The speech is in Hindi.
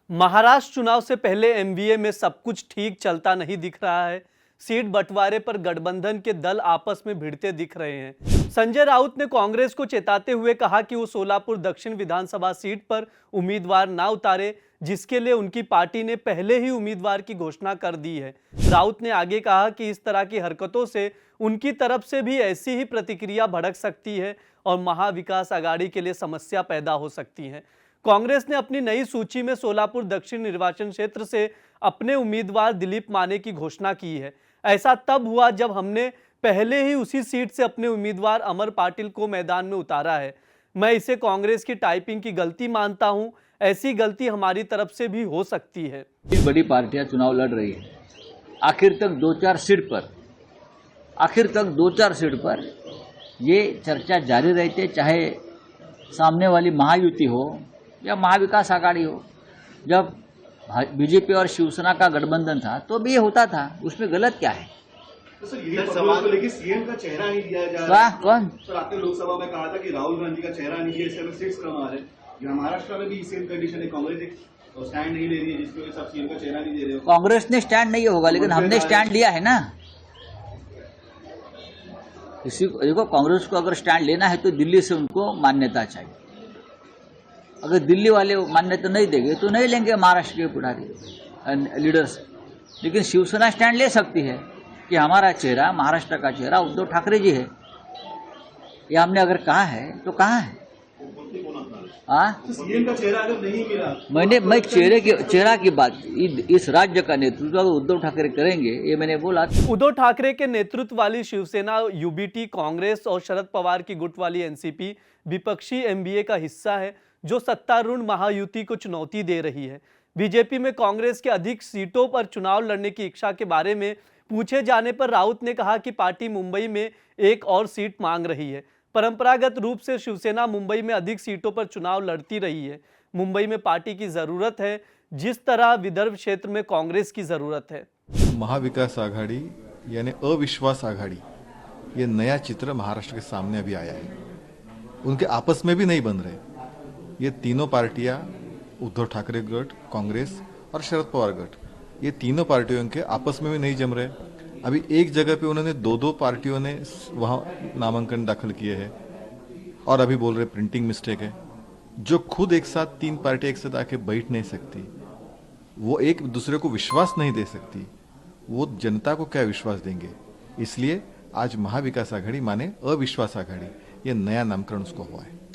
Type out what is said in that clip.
महाराष्ट्र चुनाव से पहले एमवीए में सब कुछ ठीक चलता नहीं दिख रहा है। सीट बंटवारे पर गठबंधन के दल आपस में भिड़ते दिख रहे हैं। संजय राउत ने कांग्रेस को चेताते हुए कहा कि वो सोलापुर दक्षिण विधानसभा सीट पर उम्मीदवार ना उतारे, जिसके लिए उनकी पार्टी ने पहले ही उम्मीदवार की घोषणा कर दी है। राउत ने आगे कहा कि इस तरह की हरकतों से उनकी तरफ से भी ऐसी ही प्रतिक्रिया भड़क सकती है और महाविकास आघाड़ी के लिए समस्या पैदा हो सकती है। कांग्रेस ने अपनी नई सूची में सोलापुर दक्षिण निर्वाचन क्षेत्र से अपने उम्मीदवार दिलीप माने की घोषणा की है। ऐसा तब हुआ जब हमने पहले ही उसी सीट से अपने उम्मीदवार अमर पाटिल को मैदान में उतारा है। मैं इसे कांग्रेस की टाइपिंग की गलती मानता हूं। ऐसी गलती हमारी तरफ से भी हो सकती है। बड़ी पार्टियां चुनाव लड़ रही है, आखिर तक दो चार सीट पर ये चर्चा जारी रहती, चाहे सामने वाली महायुति हो या महाविकास आघाड़ी हो। जब बीजेपी और शिवसेना का गठबंधन था तो भी ये होता था, उसमें गलत क्या है? तो सर ये सवाल को लेकर सीएम का चेहरा नहीं दिया जा रहा है। कौन सर आपने लोकसभा में कहा था कि राहुल गांधी का चेहरा नहीं दिया, इससे सीट्स कम आ रहे हैं। यहाँ महाराष्ट्र में भी सेम कंडीशन है, कांग्रेस एक स्टैंड नहीं ले रही है, जिसकी वजह से आप सीएम का चेहरा नहीं दे रहे हो। कांग्रेस ने स्टैंड नहीं होगा, लेकिन हमने स्टैंड लिया है ना। किसी को देखो, कांग्रेस को अगर स्टैंड लेना है तो दिल्ली से उनको मान्यता चाहिए। अगर दिल्ली वाले मान्यता नहीं देंगे तो नहीं लेंगे महाराष्ट्र के पुढारी लीडर्स। लेकिन शिवसेना स्टैंड ले सकती है कि हमारा चेहरा, महाराष्ट्र का चेहरा उद्धव ठाकरे जी है। ये हमने अगर कहा है तो कहा है। सीएम का चेहरा अगर नहीं मिला, मैं चेहरा की बात, इस राज्य का नेतृत्व उद्धव ठाकरे करेंगे, ये मैंने बोला। उद्धव ठाकरे के नेतृत्व वाली शिवसेना, यूबीटी, कांग्रेस और शरद पवार की गुट वाली एनसीपी विपक्षी एमवीए का हिस्सा है, जो सत्तारूढ़ महायुति को चुनौती दे रही है। बीजेपी में कांग्रेस के अधिक सीटों पर चुनाव लड़ने की इच्छा के बारे में पूछे जाने पर राउत ने कहा कि पार्टी मुंबई में एक और सीट मांग रही है। परंपरागत रूप से शिवसेना मुंबई में अधिक सीटों पर चुनाव लड़ती रही है। मुंबई में पार्टी की जरूरत है, जिस तरह विदर्भ क्षेत्र में कांग्रेस की जरूरत है। महाविकास आघाड़ी यानी अविश्वास आघाड़ी, ये नया चित्र महाराष्ट्र के सामने अभी आया है। उनके आपस में भी नहीं बन रहे। ये तीनों पार्टियां, उद्धव ठाकरे गठ, कांग्रेस और शरद पवार गठ, ये तीनों पार्टियों के आपस में भी नहीं जम रहे। अभी एक जगह पे उन्होंने दो पार्टियों ने वहां नामांकन दाखिल किए हैं और अभी बोल रहे प्रिंटिंग मिस्टेक है। जो खुद एक साथ तीन पार्टियां एक साथ आके बैठ नहीं सकती, वो एक दूसरे को विश्वास नहीं दे सकती, वो जनता को क्या विश्वास देंगे? इसलिए आज महाविकास आघाड़ी माने अविश्वास आघाड़ी, ये नया नामकरण उसको हुआ है।